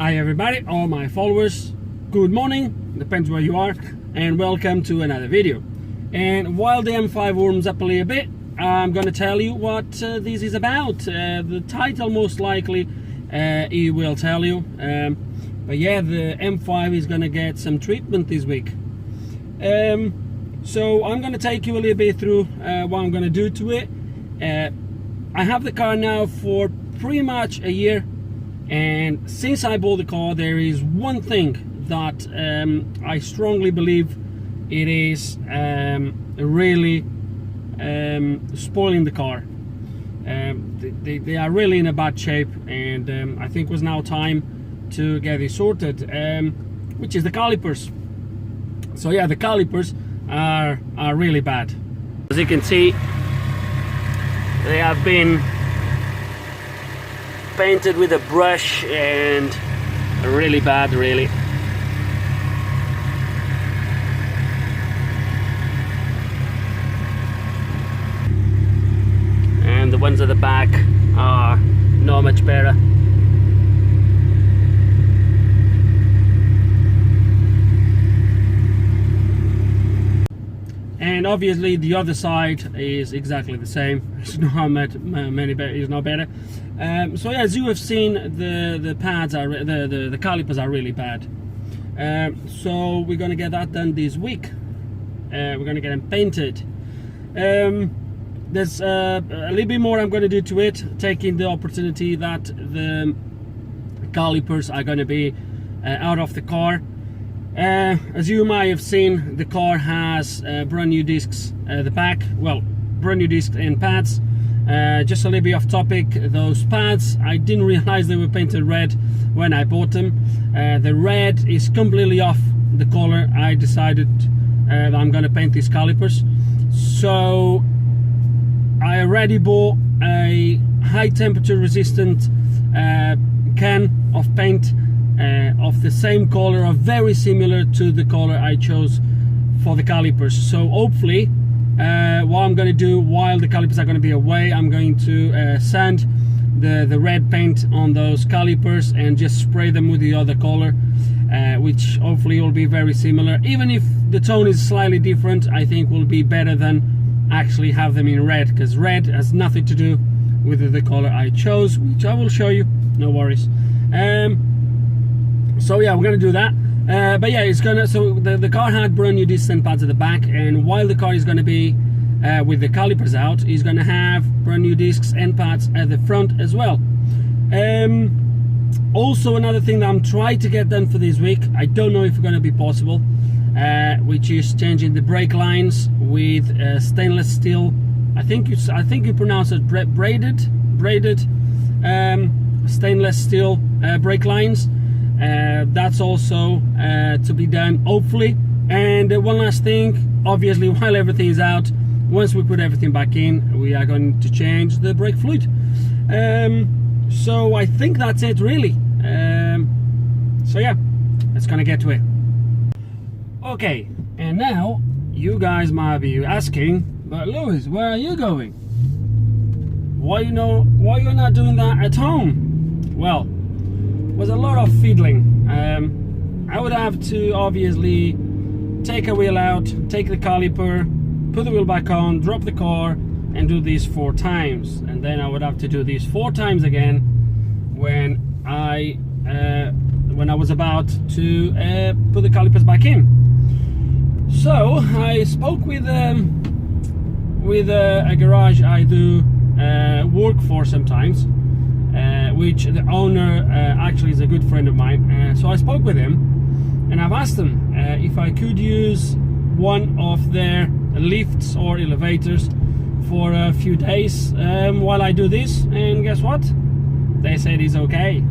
Hi everybody, all my followers, good morning, depends where you are, and welcome to another video. And while the M5 warms up a little bit, I'm gonna tell you what this is about. The title most likely it will tell you, but yeah, the M5 is gonna get some treatment this week. So I'm gonna take you a little bit through what I'm gonna do to it. I have the car now for pretty much a year, and since I bought the car, there is one thing that I strongly believe it is really spoiling the car. They are really in a bad shape, and I think it was now time to get it sorted, which is the calipers. So yeah, the calipers are really bad. As you can see, they have been painted with a brush and really bad, really. And the ones at the back are not much better. And obviously the other side is exactly the same. It's not many better. It's not better. So yeah, as you have seen, the pads are the calipers are really bad. So we're gonna get that done this week. We're gonna get them painted. There's a little bit more I'm gonna do to it, taking the opportunity that the calipers are gonna be out of the car. As you might have seen, the car has brand new discs at the back. Well, brand new discs and pads. Just a little bit off topic, those pads, I didn't realize they were painted red when I bought them. The red is completely off the color. I decided that I'm gonna paint these calipers. So I already bought a high temperature resistant can of paint of the same color, or very similar to the color I chose for the calipers. So hopefully what I'm going to do while the calipers are going to be away, I'm going to sand the red paint on those calipers and just spray them with the other color, which hopefully will be very similar. Even if the tone is slightly different, I think will be better than actually have them in red, because red has nothing to do with the color I chose, which I will show you, no worries. So yeah, we're gonna do that. But yeah, it's gonna, so the car had brand new disc and pads at the back, and while the car is gonna be with the calipers out, it's gonna have brand new discs and pads at the front as well. Also, another thing that I'm trying to get done for this week, I don't know if it's gonna be possible, which is changing the brake lines with stainless steel. I think you pronounce it braided stainless steel brake lines. That's also to be done, hopefully. And one last thing, obviously, while everything is out, once we put everything back in, we are going to change the brake fluid. So I think that's it, really. So yeah, let's gonna get to it. Okay, and now you guys might be asking, but Lewis, where are you going? Why you're not doing that at home? Well, was a lot of fiddling. I would have to obviously take a wheel out, take the caliper, put the wheel back on, drop the car, and do this 4 times. And then I would have to do this 4 times again when I was about to put the calipers back in. So I spoke with a garage I do work for sometimes, which the owner actually is a good friend of mine. So I spoke with him, and I've asked him if I could use one of their lifts or elevators for a few days while I do this, and guess what? They said it's okay.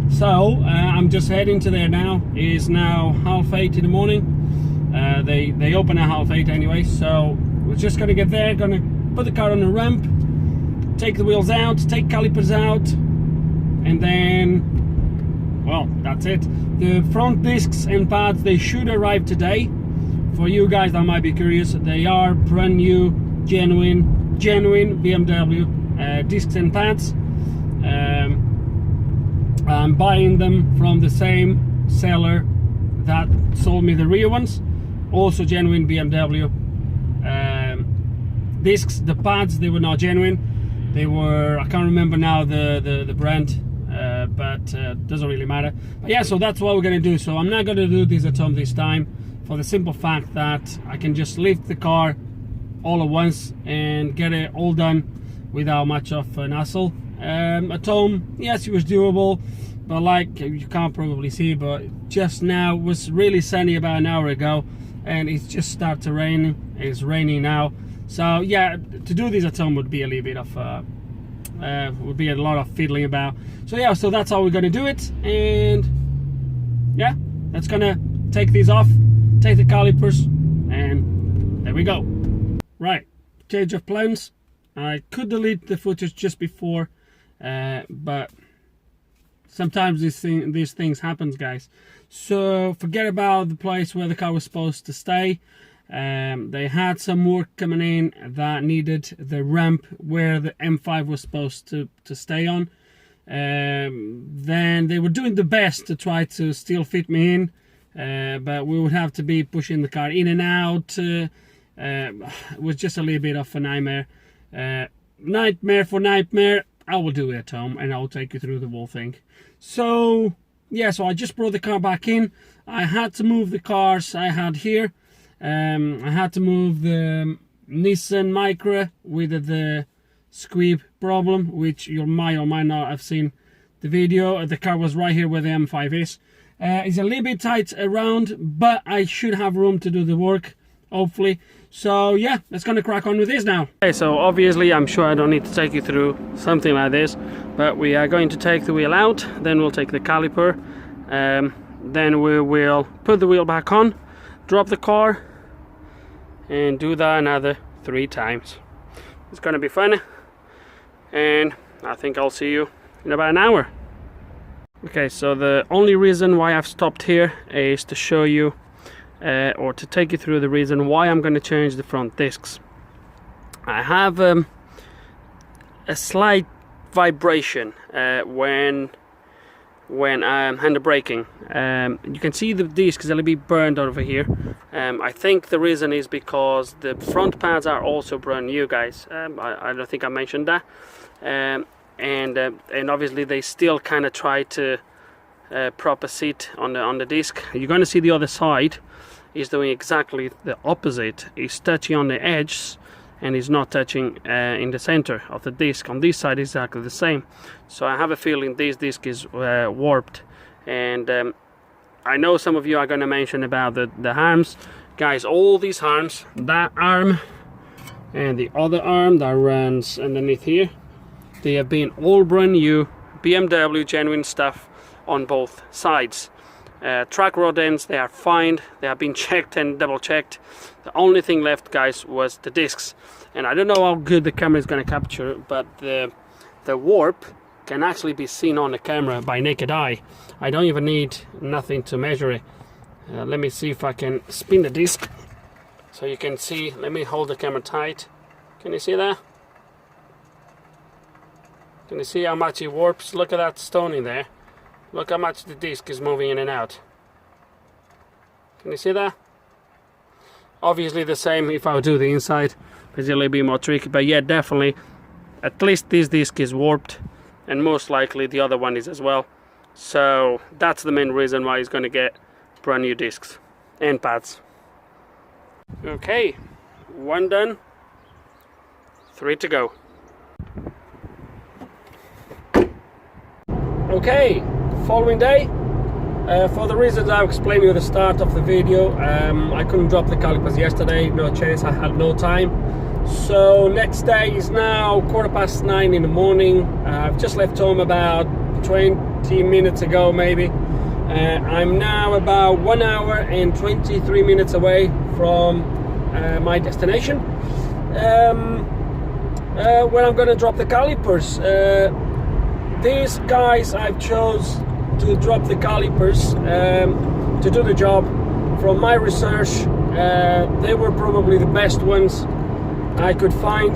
So I'm just heading to there now. It's now 8:30 in the morning. They open at 8:30 anyway, so we're just gonna get there, gonna put the car on the ramp, take the wheels out, take calipers out, and then, well, that's it. The front discs and pads, they should arrive today. For you guys that might be curious, they are brand new, genuine BMW discs and pads. I'm buying them from the same seller that sold me the rear ones, also genuine BMW. Discs, the pads, they were not genuine. They were, I can't remember now the brand, but doesn't really matter. But yeah, so that's what we're gonna do. So I'm not gonna do this at home this time, for the simple fact that I can just lift the car all at once and get it all done without much of an hassle. At home, yes, it was doable, but like you can't probably see, but just now it was really sunny about an hour ago, and it's just started to rain. It's raining now, so yeah, to do this at home would be a little bit of would be a lot of fiddling about. So yeah, so that's how we're gonna do it, and yeah, that's gonna take these off, take the calipers, and there we go. Right, change of plans. I could delete the footage just before, but sometimes these things happen, guys. So forget about the place where the car was supposed to stay. They had some work coming in that needed the ramp where the M5 was supposed to stay on. Then they were doing the best to try to still fit me in, but we would have to be pushing the car in and out. It was just a little bit of a nightmare. Nightmare for nightmare. I will do it at home and I'll take you through the whole thing. So yeah, so I just brought the car back in. I had to move the cars I had here. I had to move the Nissan Micra with the squeeb problem, which you might or might not have seen the video. The car was right here where the M5 is. It's a little bit tight around, but I should have room to do the work, hopefully. So yeah, let's gonna crack on with this now. Okay, so obviously I'm sure I don't need to take you through something like this, but we are going to take the wheel out, then we'll take the caliper, then we will put the wheel back on, drop the car, and do that another 3 times. It's gonna be fun, and I think I'll see you in about an hour. Okay, so the only reason why I've stopped here is to show you or to take you through the reason why I'm going to change the front discs. I have a slight vibration when I'm hand braking. You can see the disc is a little bit burned over here. I think the reason is because the front pads are also brand new, guys. I don't think I mentioned that. And obviously they still kind of try to proper seat on the disc. You're going to see the other side is doing exactly the opposite. It's touching on the edges and is not touching in the center of the disc. On this side exactly the same. So I have a feeling this disc is warped, and I know some of you are going to mention about the arms, guys. All these arms, that arm and the other arm that runs underneath here, they have been all brand new BMW genuine stuff on both sides. Track rod ends, they are fine, they have been checked and double checked. The only thing left, guys, was the discs, and I don't know how good the camera is going to capture, but the warp can actually be seen on the camera by naked eye. I don't even need nothing to measure it. Let me see if I can spin the disc so you can see. Let me hold the camera tight. Can you see that? Can you see how much it warps? Look at that stone in there. Look how much the disc is moving in and out. Can you see that? Obviously the same if I would do the inside. It's a little bit more tricky, but yeah, definitely at least this disc is warped, and most likely the other one is as well. So that's the main reason why he's going to get brand new discs and pads. Okay, 1 done, 3 to go. Okay, following day. For the reasons I explained to you at the start of the video, I couldn't drop the calipers yesterday, no chance, I had no time. So next day is now 9:15 in the morning. I've just left home about 20 minutes ago maybe. I'm now about 1 hour and 23 minutes away from my destination, where I'm going to drop the calipers. These guys I've chose to drop the calipers to do the job. From my research, they were probably the best ones I could find.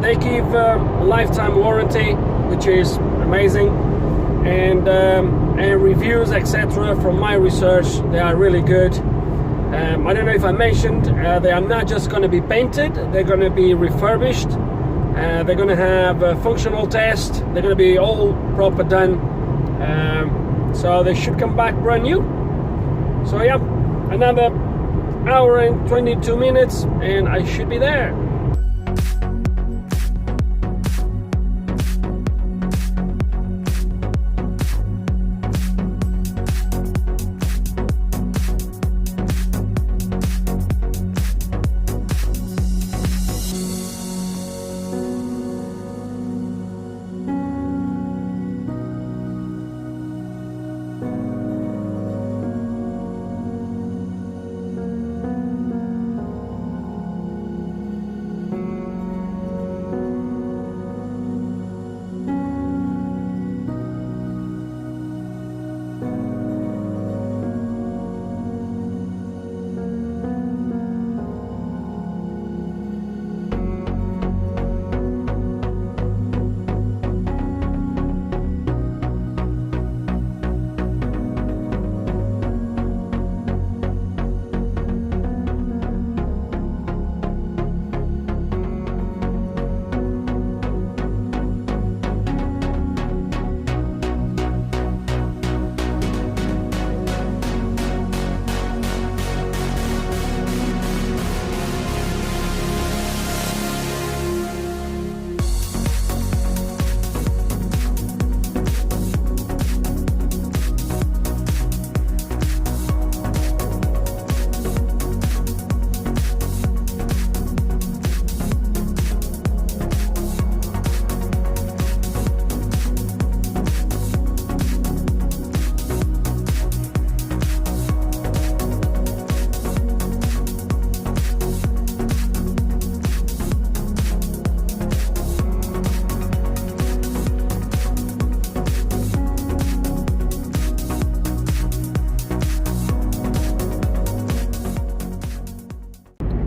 They give a lifetime warranty, which is amazing. And reviews, etc., from my research, they are really good. I don't know if I mentioned, they are not just going to be painted, they're going to be refurbished. They're going to have a functional test, they're going to be all proper done, so they should come back brand new. So yeah, another hour and 22 minutes and I should be there.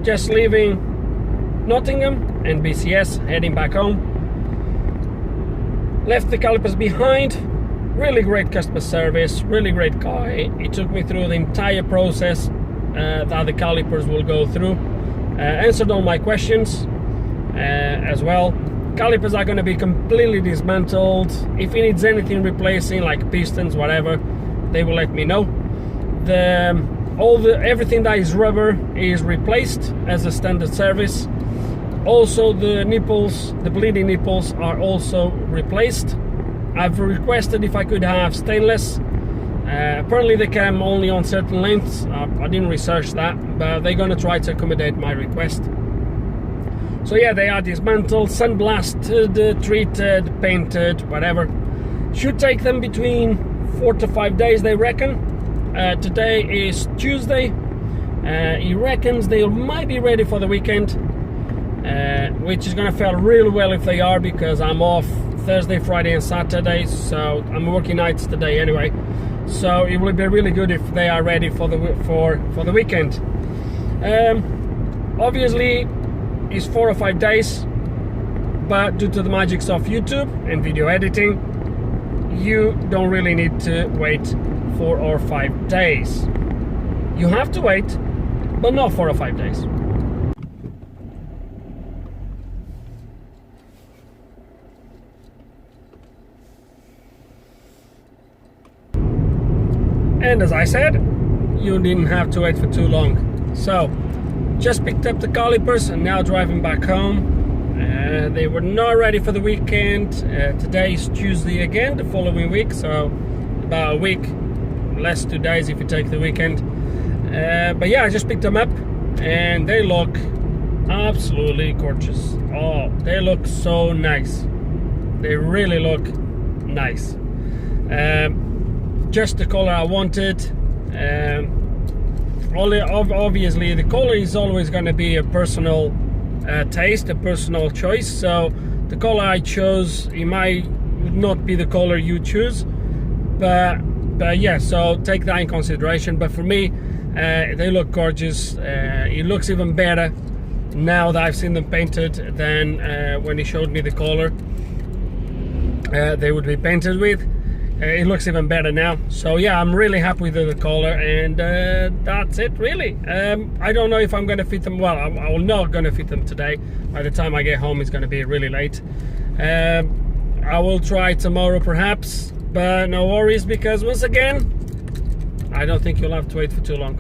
Just leaving Nottingham and BCS, heading back home. Left the Calipers behind. Really great customer service, really great guy. He took me through the entire process that the Calipers will go through. Answered all my questions as well. Calipers are going to be completely dismantled. If he needs anything replacing, like pistons, whatever, they will let me know. Everything that is rubber is replaced as a standard service. Also the nipples, the bleeding nipples, are also replaced. I've requested if I could have stainless. Apparently they come only on certain lengths. I didn't research that, but they're going to try to accommodate my request. So yeah, they are dismantled, sandblasted, treated, painted, whatever. Should take them between 4 to 5 days, they reckon. Today is Tuesday. He reckons they might be ready for the weekend, which is going to feel really well if they are, because I'm off Thursday, Friday and Saturday, so I'm working nights today anyway. So it will be really good if they are ready for the weekend. Obviously it's 4 or 5 days, but due to the magics of YouTube and video editing, you don't really need to wait 4 or 5 days. You have to wait, but not 4 or 5 days. And as I said, you didn't have to wait for too long. So, just picked up the Calipers and now driving back home. They were not ready for the weekend. Today is Tuesday again, the following week, so about a week, less 2 days if you take the weekend. But yeah, I just picked them up and they look absolutely gorgeous. Oh, they look so nice. They really look nice. Just the color I wanted. Obviously the color is always going to be a personal taste, a personal choice, so the color I chose, it might not be the color you choose, but yeah, so take that in consideration. But for me, they look gorgeous. It looks even better now that I've seen them painted than when he showed me the color. they would be painted with. It looks even better now. So yeah, I'm really happy with the color, and that's it really. I don't know if I'm gonna fit them. Well, I'm not gonna fit them today. By the time I get home, it's gonna be really late. I will try tomorrow perhaps, but no worries, because once again, I don't think you'll have to wait for too long.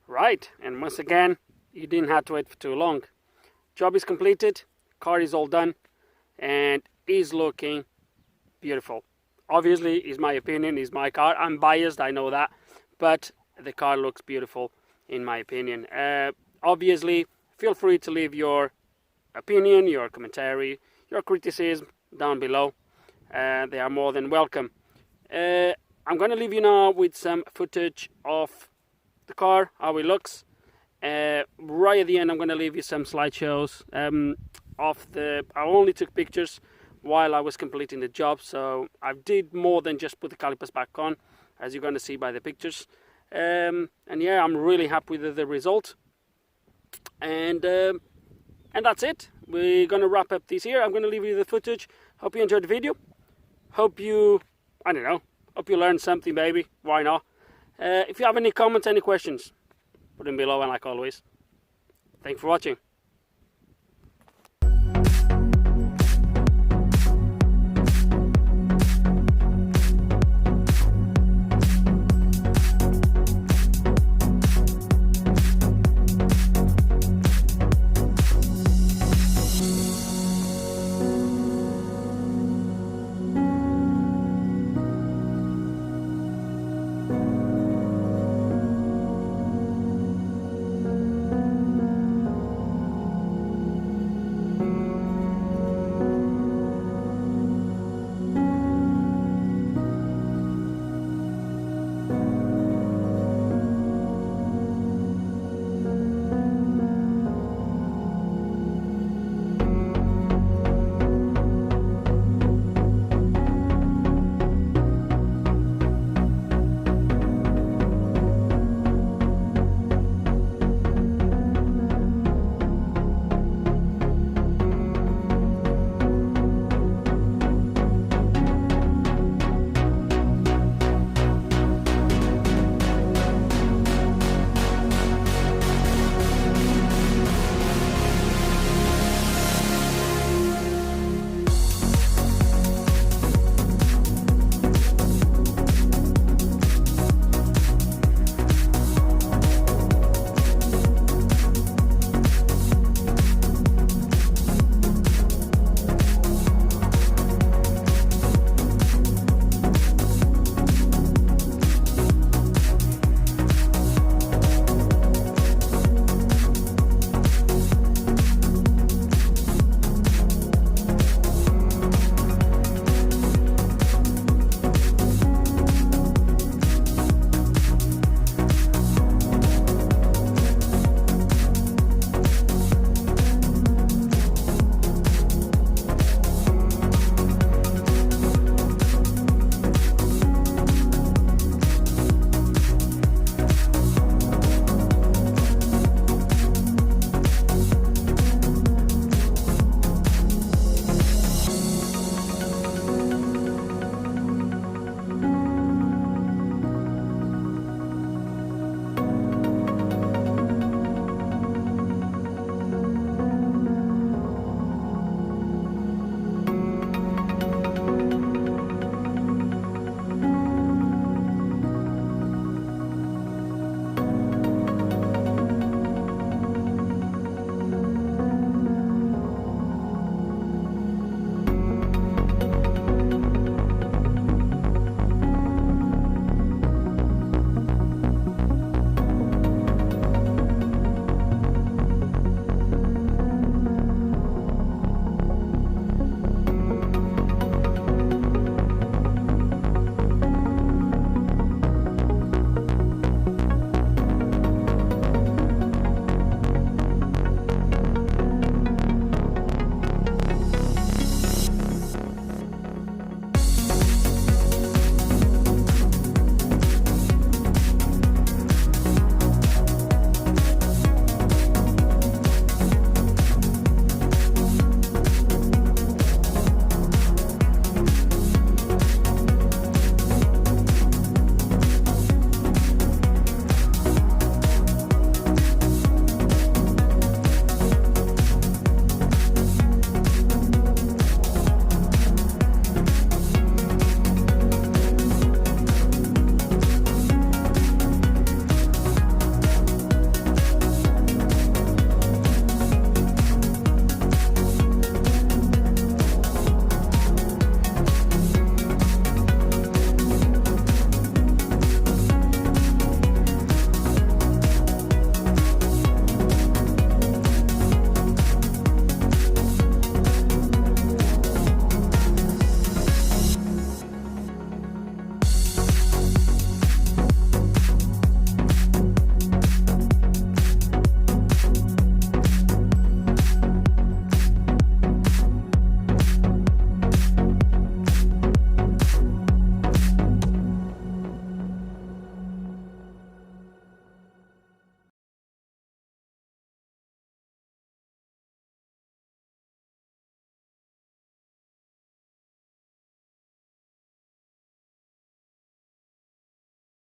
Right, and once again, you didn't have to wait for too long. Job is completed, car is all done, and is looking beautiful. Obviously, is my opinion, is my car. I'm biased, I know that, but the car looks beautiful in my opinion. Obviously, feel free to leave your opinion, your commentary, your criticism down below. They are more than welcome. I'm going to leave you now with some footage of the car, how it looks. Right at the end, I'm going to leave you some slideshows of the. I only took pictures while I was completing the job, so I did more than just put the calipers back on, as you're going to see by the pictures. And yeah, I'm really happy with the result. And that's it. We're going to wrap up this here. I'm going to leave you the footage. Hope you enjoyed the video. Hope you, I don't know, hope you learned something, baby. Why not? If you have any comments, any questions, put them below, and like always, thanks for watching.